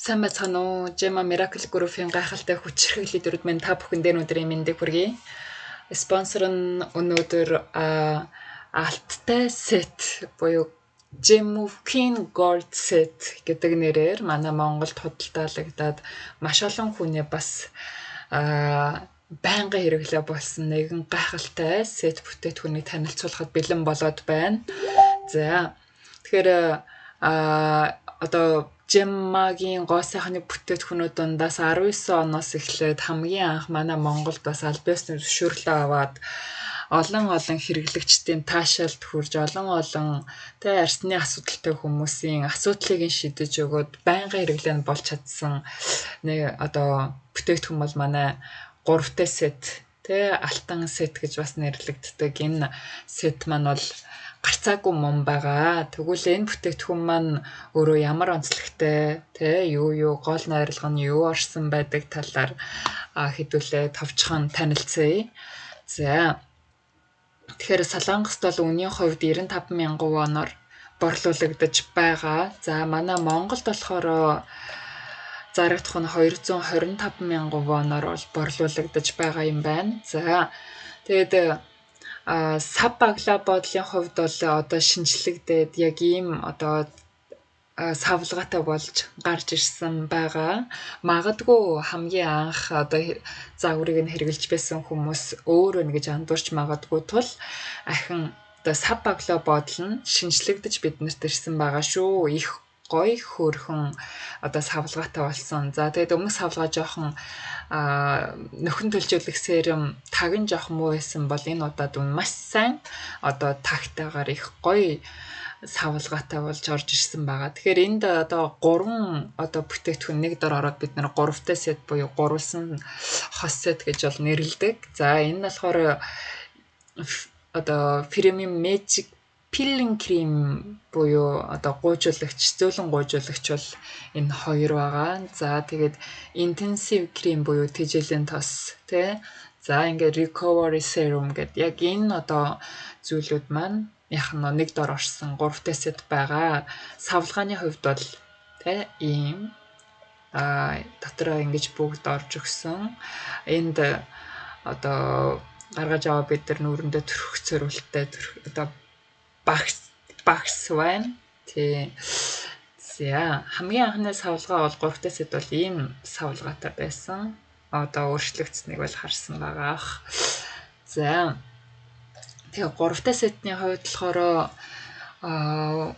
Сайн байцгаана уу? Gemma Miracle Group-ийн гайхалтай хүчирхэглийн дөрөв минь та бүхэнд өнөөдрийн мэндийг хүргэе. Спонсор нь өнөөдөр алттай сет буюу Gemukin Gold Set гэдэг нэрээр манай Монголд худалдаалагдаад маш олон хүний бас байнгын хэрэглээ болсон нэгэн гайхалтай сет бүтээтгүүнийг танилцуулахад бэлэн болоод байна. За тэгэхээр одоо Gemma-гийн гоо сайхны бүтээтгүүнүүд дундаас 19 оноос эхлээд хамгийн анх манай Монголд бас аль биесны зөвшөөрлөө аваад олон хэрэглэгчдийн таашаалд хүрж олон арсны асуудалтай хүмүүсийн асуудлыг нь шийдэж өгөөд байнгын хэрэглээнд болж чадсан нэг одоо бүтээтгүүн бол манай 3-т сет алтан сет гэж бас нэрлэгддэг. Энэ сет маань бол гарцаагүй мөн байгаа. Тэгвэл энэ бүтээтгүүн маань өөрөө ямар онцлогтой, юу гол найрлага нь юу орсон байдаг талаар хэдүүлээ товчхон танилцъя. За. Тэгэхээр Солонгост бол үнийн хувьд 95,000 воноор борлуулагдаж байгаа. За манай Монголд болохоор зарагдах нь 225,000 воноор бол борлуулагдаж байгаа юм байна. За. Тэгээд сав баглаа бодлын хувьд бол одоо шинжлэгдээд яг ийм одоо савлгаатай болж гарч ирсэн байгаа. Магадгүй хамгийн анх одоо загварыг нь хэрэглэж байсан хүмүүс өөрөө нэгж андуурч магадгүй тул ахин одоо сав баглаа бодол нь шинжлэгдэж биднэрт ирсэн байгаа шүү. Их гоё хөөрхөн одоо савлгаатай болсон. За тэгээд өмнөх савлгаа жоохон нөхөн төлжүүлэх серум таг нь жоохон муу байсан бол энэ удаад маш сайн одоо тагтайгаар их гоё савлгаатай болж орж ирсэн байгаа. Тэгэхээр энд одоо 3 одоо бүтээтгүүн нэг дор ороод бид нэр 3-т сет буюу гурвалсан хос сет гэж бол нэрлэдэг. За энэ нь болохоор одоо Premium Magic Peeling Cream буюу одоо гуйжуулагч, зөөлөн гуйжуулагч бол энэ хоёр байгаа. За тэгээд Intensive Cream буюу тэжээлийн тос За ингээд Recovery Serum гэдэг яг энэ одоо зүйлүүд маань яг нэг дор орсон 3-т сет байгаа. Савлгааны хувьд бол ийм дотроо ингэж бүгд орж өгсөн. Энд одоо гаргаж аваа бид нар нүүрэндээ төрөх цорилттай одоо багс байна. За хамгийн анхны савлгаа бол 3-т сет бол ийм савлгаатай байсан. Одоо өөрчлөгдсөнийг бол харсан байгаа. За тэгээ 3-т сетний хувьд болохоор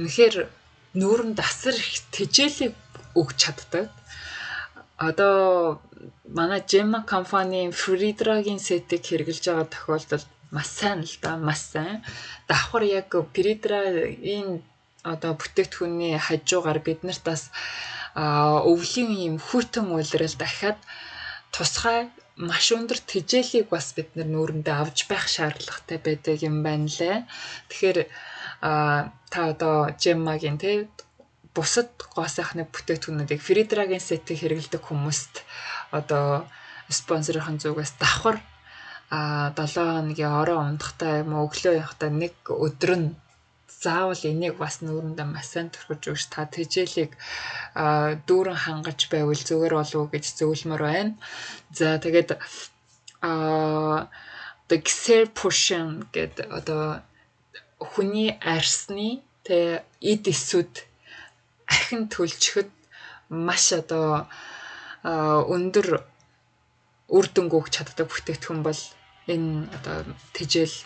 үнэхээр нүүрэнд асар их тэжээлийг өгч чаддаг. Одоо манай Gemma компанийн Freedrag-ийн сетийг хэрэглэж байгаа тохиолдолд маш сайн л да, маш сайн. Давхар яг Freedrag-ийн одоо бүтээтгүүний хажуугаар биднэрт бас өвлийн ийм хүйтэн уйлрал дахиад тусгай маш өндөр тэжээлийг бас бид нүүрэндээ авч байх шаардлагатай байдаг юм байна лээ. Тэгэхээр та одоо Gemma-гийн бусад гоо сайхны бүтээтгүүнүүдийг Freedrag-ийн сетийг хэрэглэдэг хүмүүст одоо спонсорын зүгээс давхар 7 хоногийн ороо ундахтай юм уу өглөө явахдаа нэг өдөр нь заавал энийг бас нүүрэндээ маш сайн турхиж өгч та тэжээлийг дүүрэн хангаж байвал зүгээр болов уу гэж зөвлөмөр байна. За тэгээд the Excel portion гэдэг одоо хүний арсны эд эсүүд ахин төлчөхөд маш одоо өндөр үр дүнг өгч чаддаг бүтээтгүүн бол энэ одоо тэжээл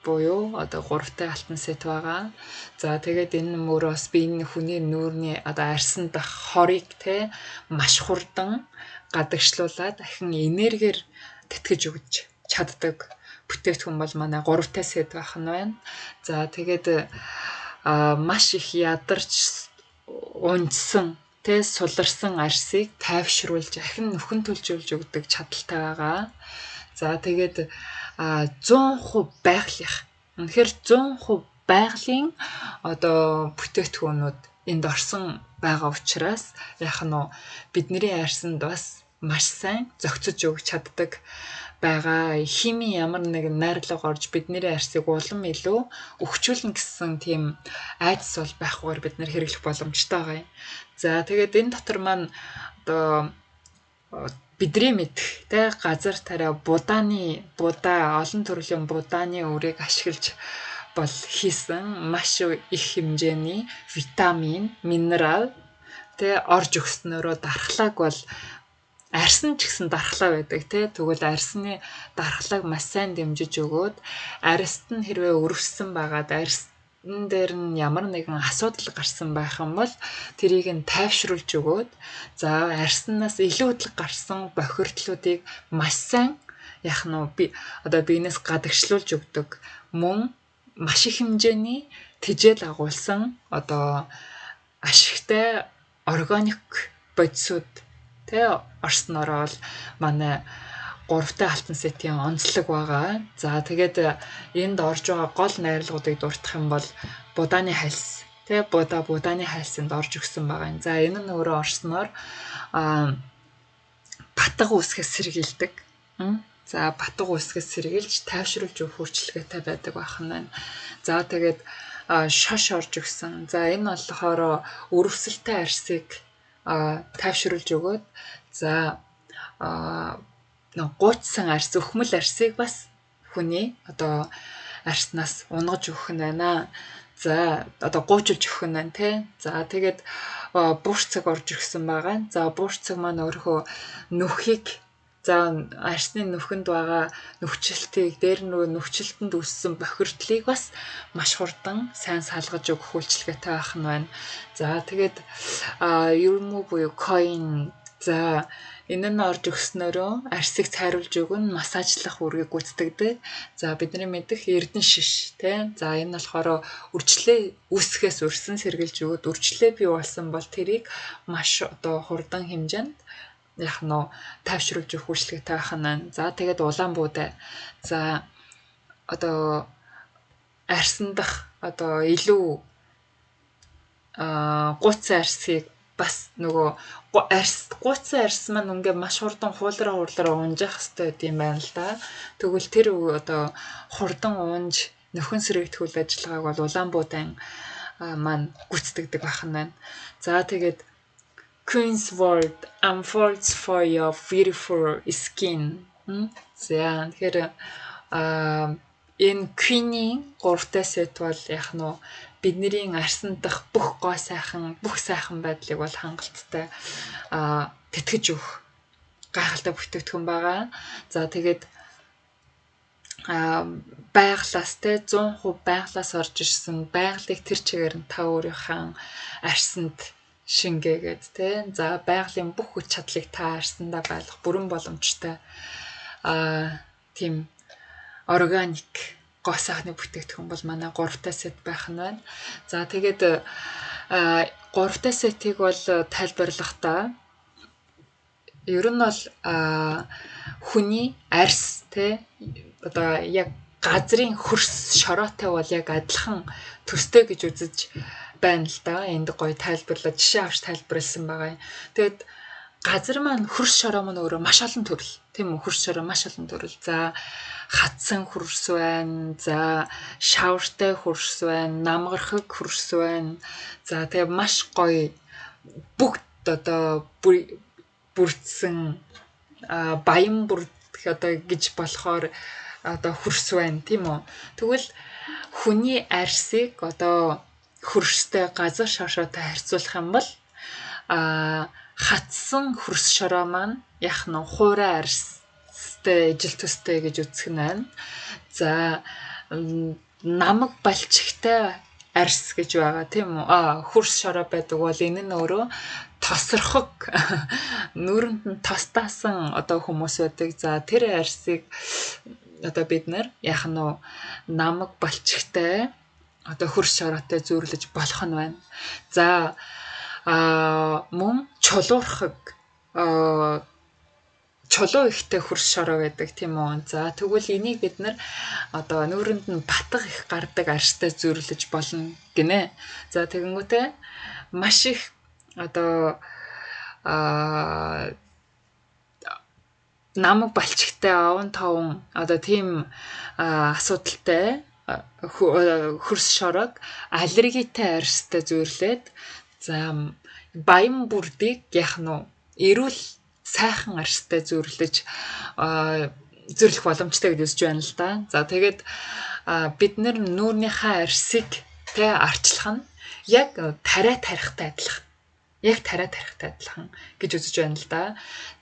буюу одоо 3-т алтан сет байгаа. За тэгээд энэ мөрөөс би энэ хүний нүүрний одоо арсан дах хорыг маш хурдан гадагшлуулаад дахин энергиэр тэтгэж өгч чаддаг бүтээтгүүн бол манай 3-т сет байх нь байна. За тэгээд маш их ядарч унжсан суларсан арсыг тайвшруулж ахин нөхөн төлжүүлж өгдөг чадaltaй байгаа. За тэгээд 100% байгалих. Үнэхээр 100% байгалийн одоо бүтээтгүүнүүд энд орсон байгаа учраас яг нь бидний арсанд бас маш сайн зохицож өгч чаддаг байгаа. Хими ямар нэгэн найрлага орж бидний арсыг улам илүү өхчүүлнэ гэсэн тийм айдас бол байхгүйгээр бид нэр хэрэглэх боломжтой байгаа юм. За тэгээд энэ дотор маань одоо бидний мэдэх те газар тариа будаа олон төрлийн будааны үрийг ашиглаж бол хийсэн маш их хэмжээний витамин, минерал те орж өгснөөрөө дархлааг бол арьсан ч гэсэн дархлаа байдаг те. Тэгвэл арьсны дархлааг маш сайн дэмжиж өгөөд арьсад нь хэрвээ өрөвссөн байгаад арьсан дээр нь ямар нэгэн асуудал гарсан байх юм бол тэрийг нь тайвшруулж өгөөд за арьснаас илүүдл гарсан бохирдлуудыг маш сайн биенээс гадагшлуулж өгдөг. Мөн маш их хэмжээний тэжээл агуулсан ашигтай органик бодисууд тэ орснороо бол манай 3-тай алтан сетийн онцлог байгаа. За тэгээд энд орж байгаа гол найрлагуудыг дурдах юм бол будааны хальс тэ будааны хальсанд орж өгсөн байгаа юм. За энэ нь өөрөө орсноор батга үүсгэж сэргийлдэг. За батга үүсгэж сэргийлж тайвшруулж өгөх хүчлэгтэй байдаг байх нь байна. За тэгээд шош орж өгсөн. За энэ болохоор өрөвсөлтэй арсыг тайвшруулж өгөөд за гуйцсан арс, өхмөл арсыг бас хүний арснаас унгаж өгөх нь байна. За гуйжулж өгөх нь байна тий. За тэгээд буурцаг орж өгсөн байгаа. За буурцаг маань өөрөө нүхийг арсны нүхэнд байгаа нүхчлэлтийг дээр нүхчлэлтэнд үүссэн бохирдлыг бас маш хурдан сайн салгаж өгөх үйлчилгээтэй байх нь байна. За тэгээд ермүү буюу коин за энэ нь орж өгснөөрөө арсыг цайруулж өгөн массажлах үргийг гүйцэтгэдэг. За бидний мэдих эрдэн шиш тий. За энэ болохоор үржлээ үүсгэхээс өрсөн сэргийлж өгöd үржлээ бий болсон бол тэрийг маш хурдан хэмжээнд тайвшруулж өгөх үйлчилгээтэй байх нь байна. За тэгээд улаан буудаа. За арсан дах илүү гуйцсан арсыг бас гуйцсан арс маань ингээ маш хурдан хуулраа унжих хэрэгтэй гэдэм байна л да. Тэгвэл тэр хурдан унж нөхөн сэргээх үйл ажиллагааг бол улаан буудаан маань гүйцэтгэдэг байх нь байна. За тэгээд Queen's Word unfolds for your beautiful skin. За тэгэхээр энэ Queen-ийн 3-тай сет бол бидний арсан дах бүх сайхан байдлыг бол хангалттай тэтгэж өгөх гайхалтай бүтээгдэхүүн байгаа. За тэгээд байгалаас 100% байгалаас орж ирсэн байгалыг тэр чигээр нь та өөрийнхөө арсанд шингээгээд тий. За байгалийн бүх хүч чадлыг та арсандаа байлгах бүрэн боломжтой тийм органик гоо сайхны бүтээгдэхүүн бол манай 3-тай сет байх нь байна. За тэгээд 3-тай сетийг бол тайлбарлахдаа ер нь бол хүний арс тий яг газрын хөрс шороотой бол яг адилхан төстэй гэж үзэж байна л да. Энд гоё тайлбарлаад жишээ авч тайлбарлсан байгаа юм. Тэгээд газар маань хөрс шороо маань өөрөө маш олон төрөл. Тийм үү? Хөрс шороо маш олон төрөл. За хатсан хөрс байна. За шавартай хөрс байна. Намгархаг хөрс байна. За тэгээд маш гоё бүгд бүрдсэн баян гэж болохоор хөрс байна тийм үү. Тэгвэл хүний арсыг хөрстэй газар шошоотой харьцуулах юм бол хатсан хөрс шороо маань хуурай арстай ижил төстэй гэж үзэх нь байна. За намаг балчигтай арс гэж байгаа тийм үү. Хөрс шороо байдаг бол энэ нь өөрөө тосрохог нүрэнд нь тостаасан хүмүүс байдаг. За тэр арсыг бид нар намаг балчигтай хөрс шороотой зөөрлөж болох нь байна. За мөн чулуурхаг чулуу ихтэй хөрс шороо гэдэг тийм үү. За тэгвэл энийг бид нар нүүрэнд нь батга их гардаг арстай зөөрлөж болно гинэ. За тэгэнгүүтээ маш их намаг балчигтай аван таван одоо тийм асуудалтай хөрс шорог аллергитэй арьстай зүйрлээд за баян бүрдийг яах нь эрүүл сайхан арьстай зүйрлэж зүйрлэх боломжтой гэж үзэж байна л да. За тэгээд бид нүүрнийхээ арьсыг тэ арчлах нь яг тариа тарихтай адилхан. Яг тариа тарихтай адилхан гэж үзэж байна л да.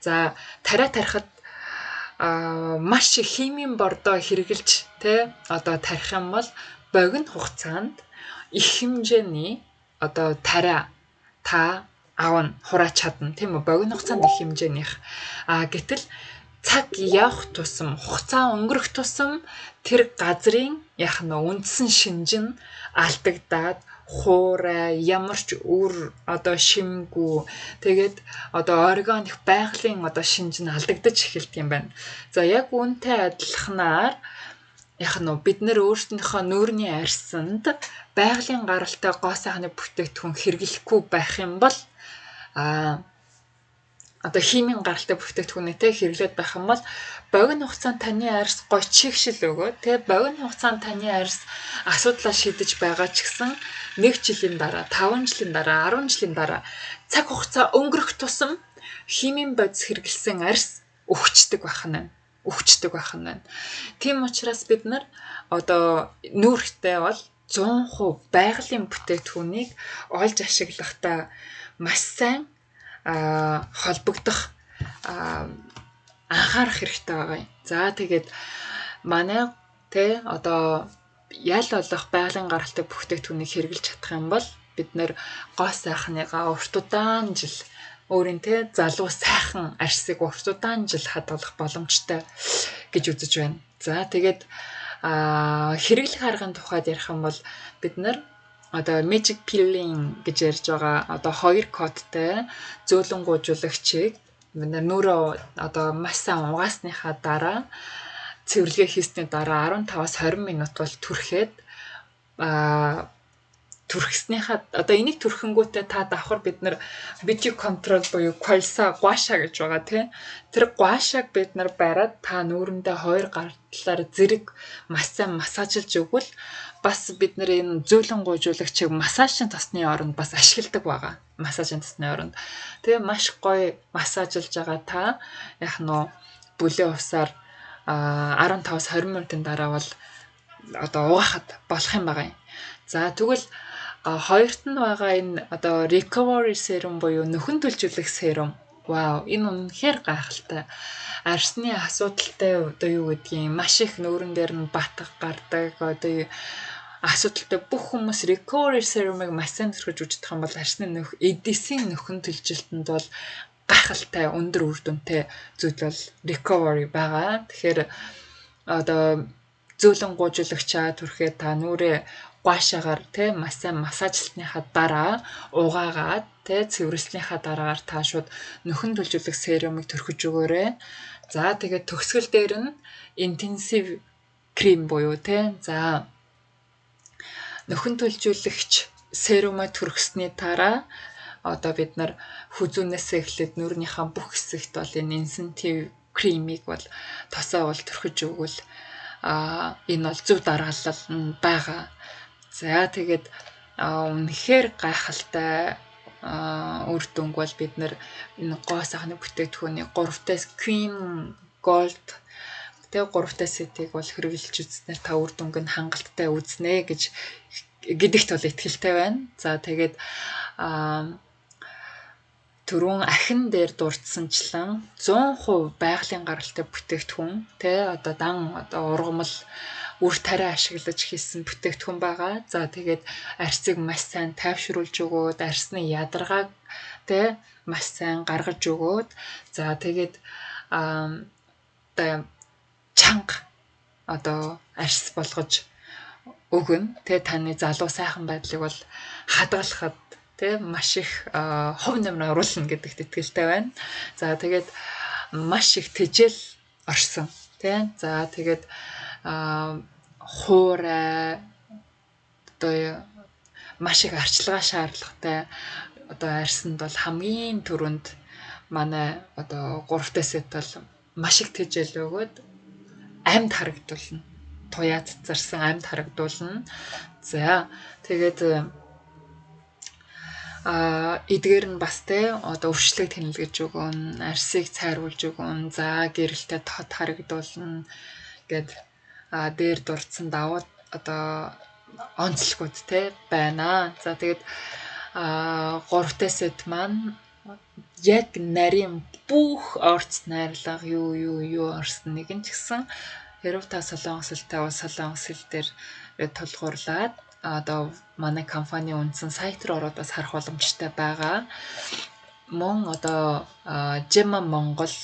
За тариа тарихад маш их химийн бордоо хэрэгжилж тэ одоо тарих юм бол богино хугацаанд их хэмжээний одоо тариа та авна хураач чадна тийм үү богино хугацаанд их хэмжээнийх гэтэл цаг явах тусам хугацаа өнгөрөх тусам тэр газрын яг нь үндсэн шинжин алдагдаад хуурай ямар ч үр одоо шимгүй тэгээд одоо органик байгалийн одоо шинж нь алдагдаж эхэлдэг юм байна. За яг үүнтэй адилханаар яг нь бид нэр өөрсдийнхөө нүүрний арьсанд байгалийн гаралтай гоо сайхны бүтээгдэхүүн хэрэглэхгүй байх юм бол одоо химийн гаралтай бүтээгдэхүүнэтэй хэрэглээд байх юм бол богино хугацаанд таны арьс гоё чигшил өгөө тэгээ богино хугацаанд таны арьс асуудлаа шийдэж байгаа ч гэсэн 1 жилийн дараа 5 жилийн дараа 10 жилийн дараа цаг хугацаа өнгөрөх тусам химийн бодис хэрэглэсэн арьс өвчтөг байх нь байна. Тийм учраас бид нар одоо нүүрхтэй бол 100% байгалийн бүтээгдэхүүнийг олж ашиглахдаа маш сайн холбогдох анхаарах хэрэгтэй байгаа юм. За тэгээд манай одоо ял болох байгалийн гаралтай бүтээгдэхүүнийг хэрэглэж чадах юм бол бид нэр гоо сайхныгаа урт удаан жил өөрийн залуу сайхан арьсыг урт удаан жил хадгалах боломжтой гэж үзэж байна. За тэгээд хэрэглэх аргын тухайд ярих юм бол бид нар одоо magic pilling гэж ярьж байгаа одоо 2 кодтай зөөлөнгуужуулагчийг бид нүүрөө одоо маш сайн угаасныхаа дараа цэвэрлэгээ хийсний дараа 15-аас 20 минут бол түрхэд түрхснийхаа одоо энийг түрхэнгүүтээ та давхар бид нар бити контрол буюу квалса гуаша гэж байгаа тийм тэр гуашаг бид нар бариад та нүүрэндээ 2 гар талаар зэрэг маш сайн массажлж өгвөл бас бид нар энэ зөөлөнгуужуулагчийг массажын тосны оронд бас ашигладаг байгаа. Массажын тосны оронд. Тэгээ маш гоё массажлж байгаа та яг нөө бүлээн усаар 15-аас 20 минутын дараа бол одоо угаахад болох юм байгаа юм. За тэгвэл хоёрт нь байгаа энэ одоо recovery serum буюу нөхөн төлжүүлэх serum. Вау, энэ үнэхээр гайхалтай. Арсны асуудалтай одоо юу гэдгийг маш их нүүрэн дээр нь батг гардаг одоо асуудалтай бүх хүмүүс recovery serum-ыг маш сайн төрхөж үздэг юм бол арсны эдисийн нөхөн төлжилтэнд бол гайхалтай өндөр үр дүнтэй зүйл бол recovery байгаа. Тэгэхээр одоо зөөлөнгуужуулагчаа түрхээ та нүрээ гуашаагаар маш сайн массажлтныхаа дараа угаагаад цэвэрлснийхаа дараагаар та шууд нөхөн төлжүүлэх серумыг төрхөж өгөөрэй. За тэгээд төгсгөл дээр нь intensive крем буюу за нөхөн төлжүүлэгч серумаа төрөхсний дараа одоо бид нар хүзүүнээс эхлээд нүрийнхаа бүх хэсэгт бол энэ инсентив кремийг бол тосоо бол төрхөж өгвөл энэ бол зөв дараалал нь байгаа. За тэгээд үнэхээр гайхалтай үр дүнг бол бид нар энэ гоо сайхны бүтээгдэхүүний 3-таас cream gold тэгээ 3-таас сетийг бол хэрэгжилж үзснээр та үр дүнг нь хангалттай үзнэ гэдэгт бол итгэлтэй байна. За тэгээд түрүүн ахин дээр дурдсанчлан 100% байгалийн гаралтай бүтээгдэхүүн одоо дан одоо ургамал үр тариа ашиглаж хийсэн бүтээгдэхүүн байгаа. За тэгээд арьсыг маш сайн тайвшруулж өгөөд арьсны ядаргааг маш сайн гаргаж өгөөд за тэгээд чанга одоо арьс болгож өгнө. Таны залуу сайхан байдлыг бол хадгалахад маш их хувь нэмрээ оруулна гэдэгт итгэлтэй байна. За тэгээд маш их тэжээл орсон. За тэгээд хуурай одоо маш их арчилгаа шаардлагатай одоо арьсанд бол хамгийн түрүүнд манай одоо 3-т сет бол маш их тэжээл өгөөд амьд харагдуулна. Туяа цацарсан амьд харагдуулна. За тэгээд эдгээр нь бас те одоо өвчлөг тэнэлгэж өгөн, арсыг цайруулж өгөн, за гэрэлтэй тод харагдуулна гэд дээр дурдсан давуу одоо онцлогуд те байна. За тэгээд 3 сет маань яг нарийн бүх орц найрлага юу орсон нэг нь ч гэсэн хэрв та солонгос хэлтэй бол солонгос хэл дээр тулгуурлаад одоо манай компани үндсэн сайт руу ороод бас харах боломжтой байгаа. Мөн одоо Gemma Монгол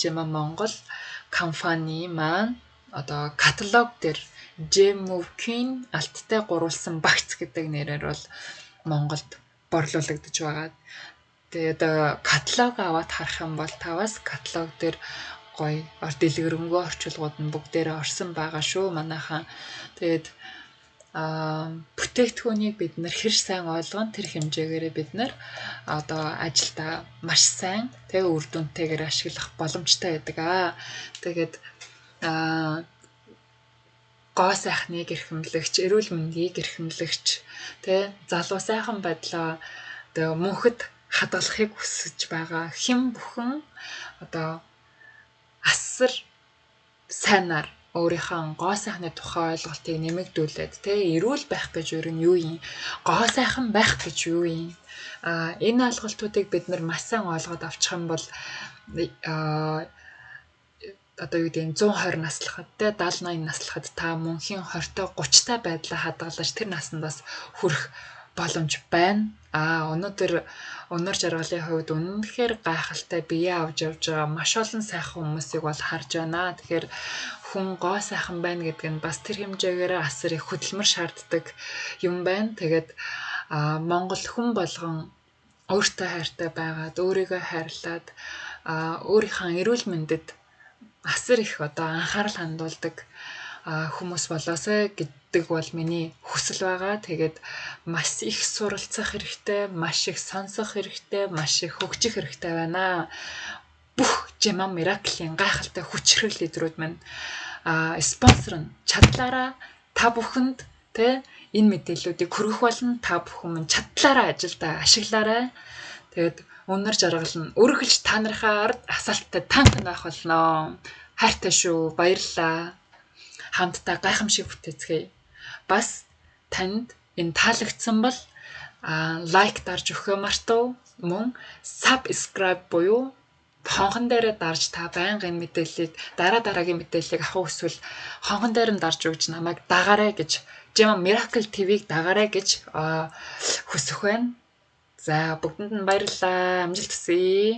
Gemma Монгол компани маань одоо каталог дээр Gemmove-ийн алттай гурвалсан багц гэдэг нэрээр бол Монголд борлуулагдаж байгаа. Тэгээд каталог аваад харах юм бол та бас каталог дээр гоё дэлгэрэнгүй орчуулгууд нь бүгдээрээ орсон байгаа шүү манайхан. Тэгээд бүтээгдэхүүнийг бид нар хэр сайн ойлгоно тэр хэмжээгээр бид нар одоо ажилдаа маш сайн тэг үр дүнтэйгээр ашиглах боломжтой байдаг. Тэгээд гоо сайхныг эрхэмлэгч, эрүүл мэндийг эрхэмлэгч тэг залуу сайхан байдлаа одоо мөнхөд хадгалахыг хүсэж байгаа хэн бүхэн одоо асар сайнаар өөрийнхөө гоо сайхны тухай ойлголтыг нэмэгдүүлээд эрүүл байх гэж юу юм? Гоо сайхан байх гэж юу юм? Энэ ойлголтуудыг бид нар маш сайн ойлгоод авчих юм бол одоо юу гэдэг 120 наслахад 70-80 наслахад та мөнхийн 20-30 байдлаа хадгалж тэр насандаас хүрэх боломж байна. Өнөр жаргалын хувьд үнэхээр гайхалтай бие авч явж байгаа маш олон сайхан хүмүүсийг бол харж байна. Тэгэхээр хүн гоо сайхан байна гэдэг нь бас тэр хэмжээгээр асар их хөдөлмөр шаарддаг юм байна. Тэгээд Монгол хүн болгон өөртөө хайртай байгаад өөрийгөө хайрлаад өөрийнхөө эрүүл мэндэд асар их одоо анхаарал хандуулдаг хүмүүс болоосай гэдэг бол миний хүсэл байгаа. Тэгээд маш их суралцах хэрэгтэй, маш их сонсох хэрэгтэй, маш их хөгжих хэрэгтэй байна. Бүх Gemma Miracle-ийн гайхалтай хүчрхэг лидерүүд маань спонсор нь чадлаараа та бүхэнд энэ мэдээллүүдийг хүргэх болно. Та бүхэн минь чадлаараа ажилдаа ашиглаарай. Тэгээд өнөр жаргал нь өргөлж та нарынхаа ард асаалттай танк байх болно. Хайртай шүү. Баярлалаа. Хамтдаа гайхамшиг бүтээцгээе. Бас танд энэ таалагдсан бол лайк дарж өгөхөө мартав. Мөн subscribe буюу хонхон дээрээ дарж та байнгын мэдээллийг дараагийн мэдээллийг авах эсвэл хонхон дээр нь дарж өгч намайг дагаарай гэж Gemma Miracle TV-г дагаарай гэж хүсэх байна. За бүгдэнд нь баярлалаа. Амжилт хүсье.